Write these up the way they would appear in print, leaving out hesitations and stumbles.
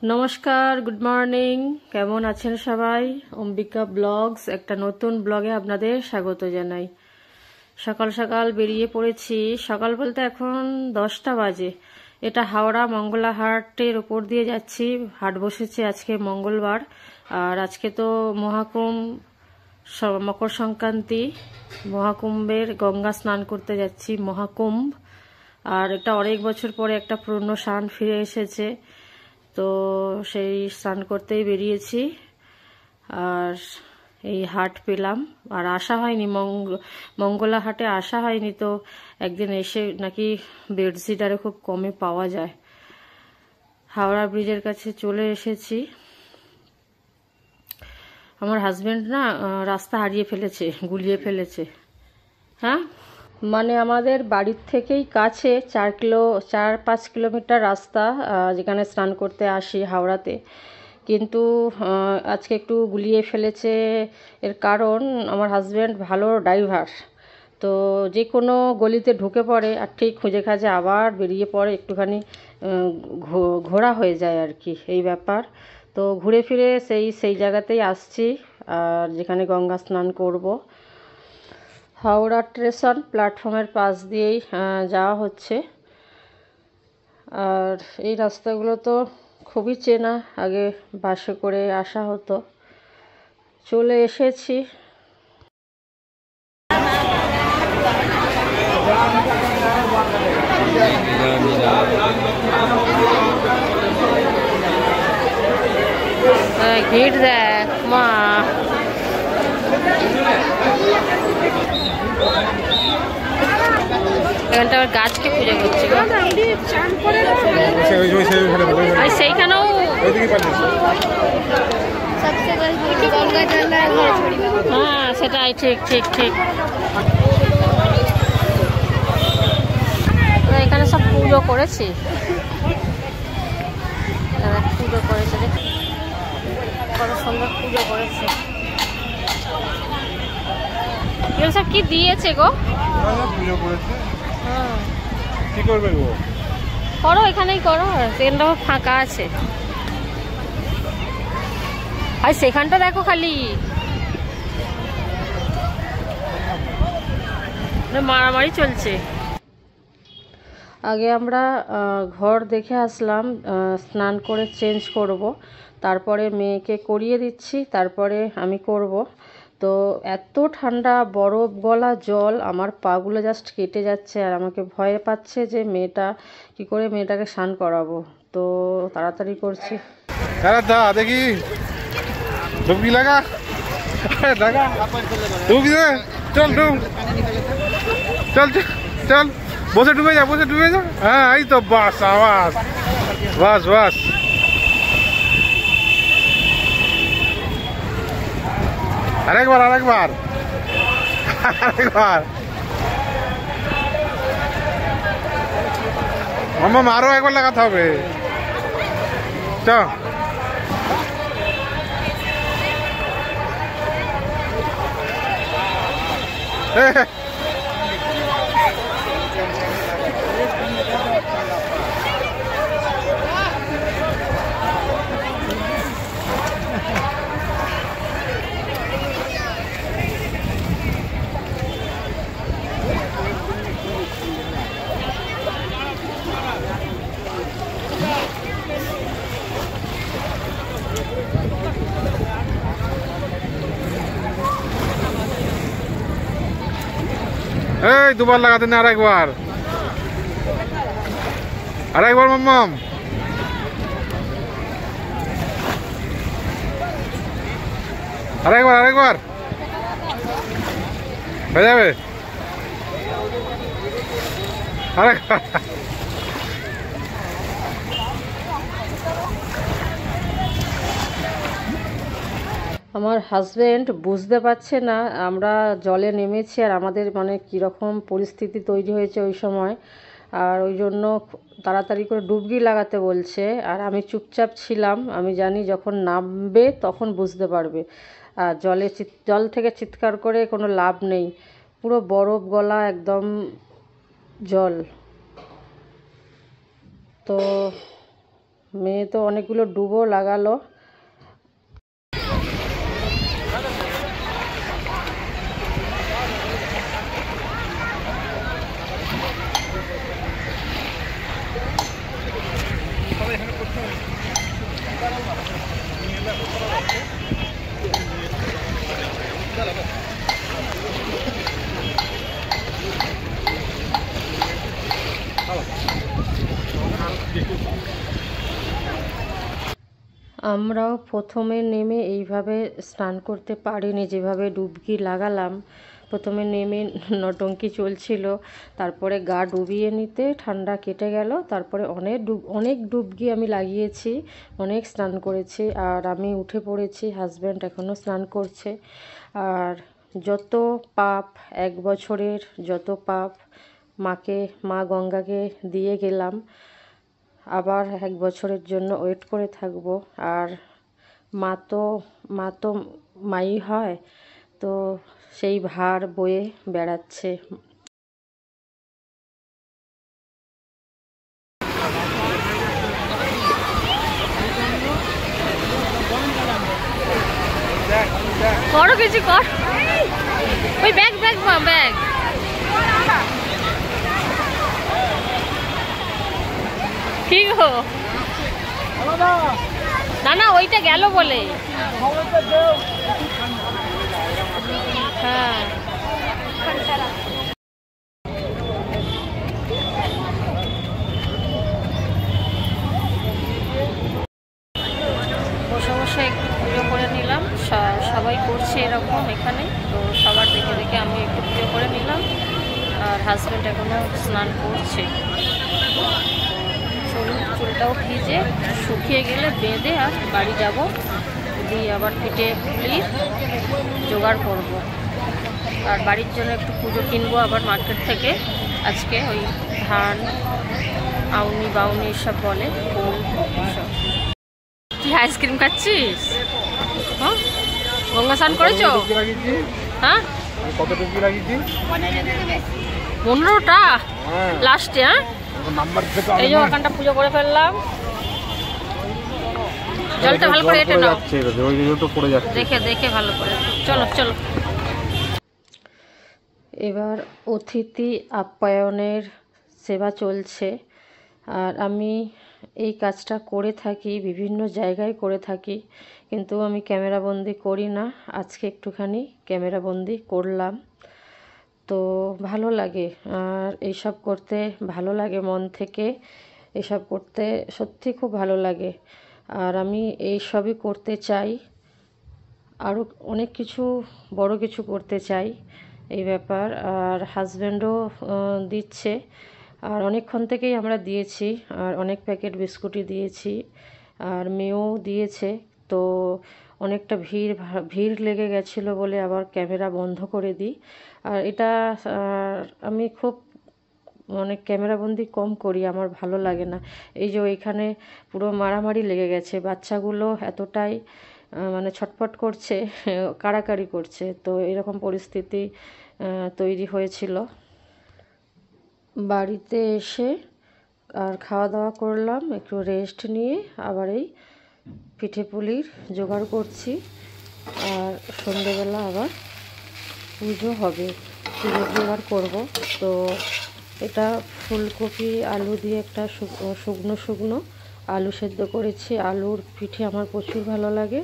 নমস্কার, good morning. কেমন আছেন সবাই? অম্বিকা ব্লগস একটা নতুন ব্লগে আপনাদের স্বাগত জানাই। সকাল সকাল বেরিয়ে পড়েছি। সকাল বলতে এখন 10টা বাজে। এটা হাওড়া মঙ্গলা হাটের ওপর দিয়ে যাচ্ছি। হাট বসেছে আজকে মঙ্গলবার, আর আজকে তো মহাকুম্ভ, মকর সংক্রান্তি, মহাকুম্ভের গঙ্গা স্নান করতে যাচ্ছি, মহাকুম্ভ। আর এটা অনেক বছর পরে একটা পুরনো স্নান ফিরে এসেছে, তো সেই স্নান করতেই বেরিয়েছি। আর এই হাট পেলাম, আর আসা হয়নি, মঙ্গলা হাটে আসা হয়নি, তো একদিন এসে নাকি বেডশিট আরে খুব কমে পাওয়া যায়। হাওড়া ব্রিজের কাছে চলে এসেছি। আমার হাজবেন্ড না রাস্তা হারিয়ে ফেলেছে, গুলিয়ে ফেলেছে। হ্যাঁ, মানে আমাদের বাড়ির থেকেই কাছে 4-5 কিলোমিটার রাস্তা, যেখানে স্নান করতে আসি হাওড়াতে, কিন্তু আজকে একটু গুলিয়ে ফেলেছে। এর কারণ আমার হাজব্যান্ড ভালো ড্রাইভার, তো যে কোনো গলিতে ঢুকে পড়ে আর ঠিক খুঁজে খাজে আবার বেরিয়ে পড়ে, একটুখানি ঘোরা হয়ে যায় আর কি, এই ব্যাপার। তো ঘুরে ফিরে সেই জায়গাতেই আসছি, আর যেখানে গঙ্গা স্নান করব। হাওড়া স্টেশন প্ল্যাটফর্মের পাশ দিয়েই যাওয়া হচ্ছে। আর এই রাস্তাগুলো তো খুবই চেনা, আগে বাসে করে আসা হতো। চলে এসেছি। ভিড় দেখ মা, এখানটা আবার গাছকে পুজো করছে। সেইখানেও হ্যাঁ, সেটাই, ঠিক ঠিক ঠিক। এখানে সব পুজো করেছি, পুজো করেছে, কত সুন্দর পুজো করেছে। এগুলো সব কি দিয়েছে গো? পুজো করেছে। হ্যাঁ, কি করবে গো? করো, এখানেই করো, সেখানটা ফাঁকা আছে। আর সেখানটা দেখো খালি মারামারি চলছে। আগে আমরা ঘর দেখে আসলাম, স্নান করে চেঞ্জ করব, তারপরে মেয়েকে করিয়ে দিচ্ছি, তারপরে আমি করব। তো এত ঠান্ডা, বরফ গলা জল, আমার পাগুলো জাস্ট কেটে যাচ্ছে, আর আমাকে ভয় পাচ্ছে যে কি করে মেয়েটাকে স্নান করাবো। তো তাড়াতাড়ি করছি। দেখি ডুবকি লাগা, ডুবকি দে, চল চল চল, বসে ডুবে যা, হ্যাঁ এই তো, বাস আওয়াজ, বাস আরেকবার মাম্মা, আরো একবার লাগাতে হবে। চ এই দুবার লাগাতে না, আরেকবার মাম্মাম, আরেকবার হয়ে যাবে। আরেকবার আমার হাজবেন্ড বুঝতে পারছে না আমরা জলে নেমেছি, আর আমাদের মানে কীরকম পরিস্থিতি তৈরি হয়েছে ওই সময়, আর ওই জন্য তাড়াতাড়ি করে ডুবকি লাগাতে বলছে। আর আমি চুপচাপ ছিলাম, আমি জানি যখন নামবে তখন বুঝতে পারবে। আর জল থেকে চিৎকার করে কোনো লাভ নেই, পুরো বরফ গলা একদম জল। তো মেয়ে তো অনেকগুলো ডুবো লাগালো। আমরাও প্রথমে নেমে এইভাবে স্নান করতে পারিনি, যেভাবে ডুবকি লাগালাম। প্রথমে নেমে নটঙ্কি চলছিল, তারপরে গা ডুবিয়ে নিতে ঠান্ডা কেটে গেল। তারপরে অনেক ডুবকি আমি লাগিয়েছি, অনেক স্নান করেছি। আর আমি উঠে পড়েছি, হাজব্যান্ড এখনও স্নান করছে। আর যত পাপ, 1 বছরের যত পাপ মা গঙ্গাকে দিয়ে গেলাম। আবার 1 বছরের জন্য ওয়েট করে থাকবো। আর মা তো মাই হয়, তো সেই ভার বয়ে বেড়াচ্ছে। করো কিছু কর, ওই ব্যাগ কি গো? না ওইটা গেল বলে। হ্যাঁ বসে একটু পুজো করে নিলাম। সবাই করছে এরকম এখানে, তো সবার দেখে দেখে আমি একটু পুজো করে নিলাম। আর হাজব্যান্ড এখনও স্নান করছে। চুলটাও ভিজে শুকিয়ে গেলে বেঁধে আর বাড়ি যাব, দিয়ে আবার পিঠে পুলির জোগাড় করব। আর বাড়ির জন্য একটু পুজো কিনবো আবার মার্কেট থেকে। আজকে ওই ধান, আউনি বাউনি সব বলে, ফুল সব। কি আইসক্রিম খাচ্ছিস? হ্যাঁ, গঙ্গা স্নান করেছো? হ্যাঁ, কত টুপি লাগিয়েছি? 15টা লাস্টে। হ্যাঁ, এই যে ওখানটা পুজো করে ফেললাম। জলটা ভালো করে এটা নাও, দেখে ভালো করে। চলো এবার অতিথি আপ্যায়নের সেবা চলছে। আর আমি এই কাজটা করে থাকি, বিভিন্ন জায়গায় করে থাকি, কিন্তু আমি ক্যামেরাবন্দি করি না। আজকে একটুখানি ক্যামেরাবন্দি করলাম, তো ভালো লাগে। আর এইসব করতে ভালো লাগে, মন থেকে এসব করতে সত্যি খুব ভালো লাগে। আর আমি এই সবই করতে চাই, আরও অনেক কিছু বড় কিছু করতে চাই, এই ব্যাপার। আর হাজব্যান্ডও দিচ্ছে, আর অনেকক্ষণ থেকেই আমরা দিয়েছি। আর অনেক প্যাকেট বিস্কুটই দিয়েছি, আর মেয়েও দিয়েছে। তো অনেকটা ভিড় লেগে গেছিলো বলে আবার ক্যামেরা বন্ধ করে দিই। আর এটা আমি খুব ক্যামেরাবন্দি কম করি, আমার ভালো লাগে না। এই যে এখানে পুরো মারামারি লেগে গেছে, বাচ্চাগুলো এতটাই ছটফট করছে, কাড়াকাড়ি করছে। তো এরকম পরিস্থিতি তৈরি হয়েছিল। বাড়িতে এসে আর খাওয়া দাওয়া করলাম, একটু রেস্ট নিয়ে আবার এই পিঠে পুলির জোগাড় করছি। আর সন্ধ্যেবেলা আবার পুজো হবে, পুজোর জোগাড় করবো। তো এটা ফুলকপি আলু দিয়ে একটা শুকনো আলু সেদ্ধ করেছি। আলুর পিঠে আমার প্রচুর ভালো লাগে।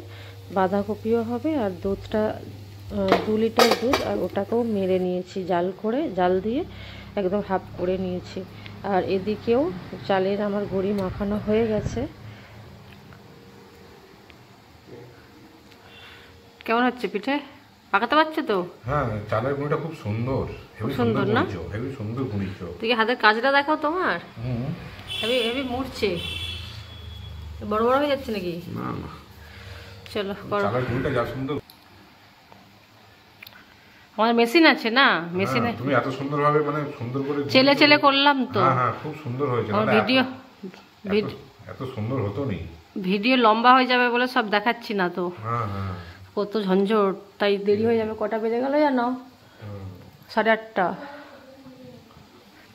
বাঁধাকপিও হবে, আর দুধটা 2 লিটার দুধ, আর ওটাকেও মেরে নিয়েছি, জাল দিয়ে একদম হাফ করে নিয়েছি। আর এদিকেও চালের আমার গুঁড়ি মাখানো হয়ে গেছে। কেমন হচ্ছে পিঠে? পাকাতে পারছে তো? হ্যাঁ, চালের গুঁড়িটা খুব সুন্দর, হেভি সুন্দর না? হেভি সুন্দর গুঁড়িছো। তুই হাতের কাজটা দেখাও তোমার। হেভি মুড়ছে, বড় হয়ে যাচ্ছে নাকি? না না, চলো করো। চালের গুঁড়িটা যা সুন্দর। আমার মেশিন আছে না, মেশিনে তুমি এত সুন্দরভাবে সুন্দর করে চেলে করলাম তো। হ্যাঁ, খুব সুন্দর হয়েছে। আমার ভিডিও এত সুন্দর হতো নি। ভিডিও লম্বা হয়ে যাবে বলে সব দেখাচ্ছি না তো। হ্যাঁ, কত ঝঞ্ঝট, তাই দেরি হয়ে যাবে। কটা বেজে গেল জানো? 8:30।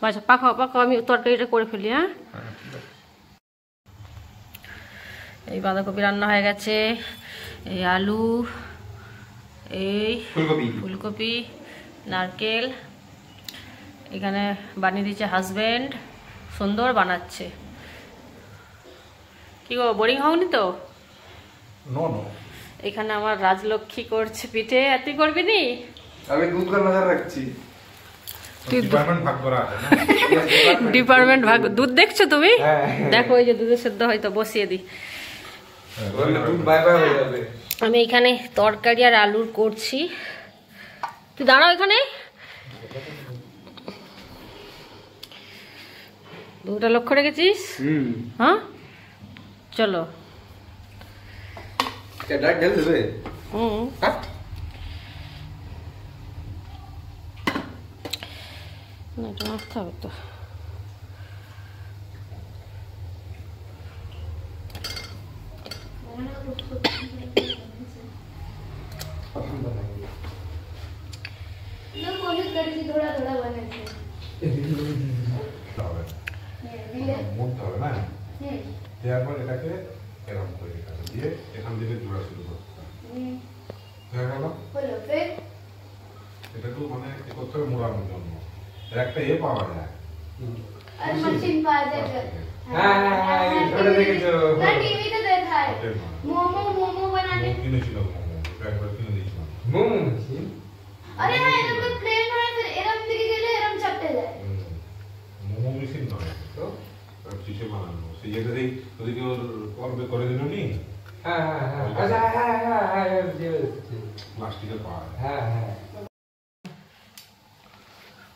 আচ্ছা পাকাও, আমি তরকারিটা করে ফেলি। হ্যাঁ, এই বাঁধাকপি রান্না হয়ে গেছে, এই আলু, এই ফুলকপি, নারকেল এখানে বানিয়ে দিচ্ছে হাজবেন্ড, সুন্দর বানাচ্ছে। কি গো, বোরিং হওনি তো? এখানে আমার রাজলক্ষ্মী করছে পিঠে, আর তুই করবি নি? আমি দুধ का नजर রাখছি। ডিপার্টমেন্ট ভাগ করা আছে না? ডিপার্টমেন্ট ভাগ। দুধ দেখছো তুমি? দেখো এই যে দুধের সেদ্ধ হয়তো বসিয়ে দিই। দুধ বাই বাই হয়ে যাবে। আমি এখানে তরকারি আর আলুর করছি, তুই দাঁড়াও এখানে। দুধটা লক্ষ্য রেখেছিস? হ্যাঁ চলো। ডাইরেক্ট ঢেলে দেবে? না এটা মাখতে হবে তো। মুড়তে হবে না? দেওয়ার পর এটাকে এরকম করে দিয়ে এখান থেকে জোড়া শুরু করতে হবে। হয়ে গেল? এটা তো মানে কি করতে হবে মোড়ানোর জন্য। এর একটা পাওয়া যায়। আর মেশিন পাওয়া যায়। হ্যাঁ ওটা দেখেছো? না টিভিতে দেখায়। মোমো বানানে। কিনেছিল মোমো। একবার কিনে দিয়েছিলাম। মোমো মেশিন? আরে হ্যাঁ এরকম প্লেন হয়, ফির এরকম দিকে গেলে এরকম চাপতে যায়। মোমো মেশিন নয় তো চিঠে বানানো। সেই জায়গাতেই ওদিকে করবে করে দিল নি? হ্যাঁ আচ্ছা হ্যাঁ প্লাস্টিকের পাওয়া যায়। হ্যাঁ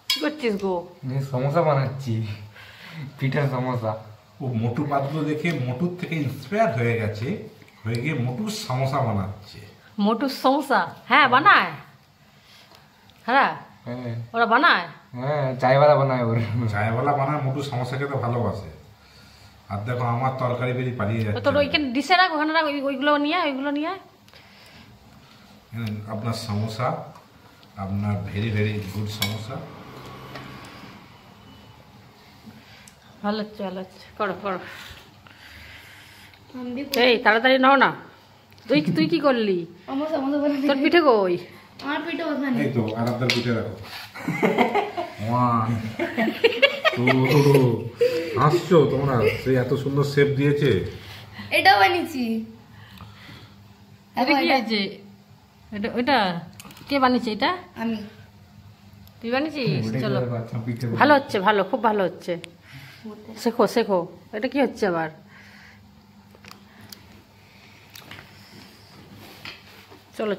কি করছিস গো? সমোসা বানাচ্ছি, পিঠার সমোসা। ও মোটু পাতলু দেখে মোটুর থেকে ইন্সপায়ার হয়ে গেছে, হয়ে গিয়ে মোটুর সমোসা বানাচ্ছে। মোটুর সমোসা? হ্যাঁ বানায়। হ্যাঁ ওরা বানায়। হ্যাঁ চায়ওয়ালা বানায় ওর। চায়ওয়ালা বানায়, মোটু সমোসা খেতে ভালোবাসে। আর দেখো আমার তরকারি বেরিয়ে পালিয়ে যাচ্ছে। তোর ওইখানে ডিশে রাখ, ওখানে রাখ, ওইগুলো নিয়ে আপনার সমোসা, আপনার ভেরি ভেরি গুড সমোসা। ভালো হচ্ছে করো এই তাড়াতাড়ি নাও না। তুই কি করলি? সমোসা বানানে। তোর পিঠে কই? আমার পিঠে বানানে। এই তো আর আপনার পিঠে রাখো। হাসছো তোমরা? সেই এত সুন্দর শেপ দিয়েছে। এটাও বানিয়েছি। এটা কি আছে? এটা কে বানিয়েছে? এটা আমি। তুই বানিয়েছিস? চলো ভালো হচ্ছে, ভালো, খুব ভালো হচ্ছে। শেখো। এটা কি হচ্ছে আবার? চলো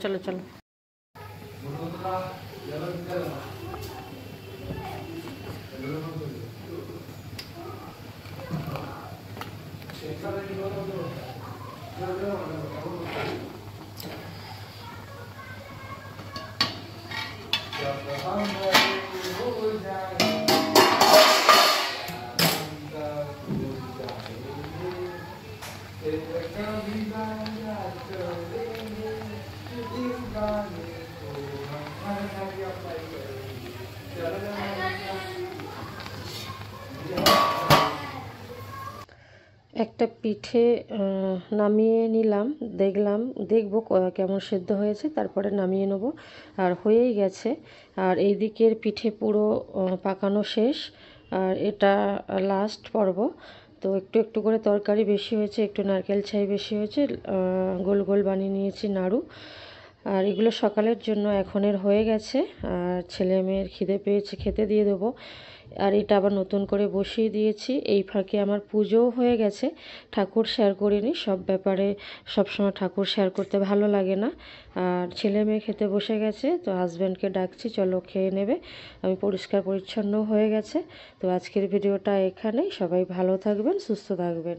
একটা পিঠে নামিয়ে নিলাম, দেখবো কেমন সেদ্ধ হয়েছে, তারপরে নামিয়ে নেব। আর হয়েই গেছে। আর এই দিকের পিঠে পুরো পাকানো শেষ, আর এটা লাস্ট পর্ব। তো একটু করে তরকারি বেশি হয়েছে, একটু নারকেল ছাই বেশি হয়েছে, গোল গোল বানিয়ে নিয়েছি নাড়ু। আর এগুলো সকালের জন্য এখনের হয়ে গেছে। আর ছেলে মেয়ের খিদে পেয়েছে, খেতে দিয়ে দেবো। আর এটা আবার নতুন করে বসিয়ে দিয়েছি। এই ফাঁকে আমার পুজোও হয়ে গেছে, ঠাকুর শেয়ার করিনি। সব ব্যাপারে সবসময় ঠাকুর শেয়ার করতে ভালো লাগে না। আর ছেলে মেয়ে খেতে বসে গেছে, তো হাজব্যান্ডকে ডাকছি চলো খেয়ে নেবে। আমি পরিষ্কার পরিচ্ছন্ন হয়ে গেছে। তো আজকের ভিডিওটা এখানেই। সবাই ভালো থাকবেন, সুস্থ থাকবেন।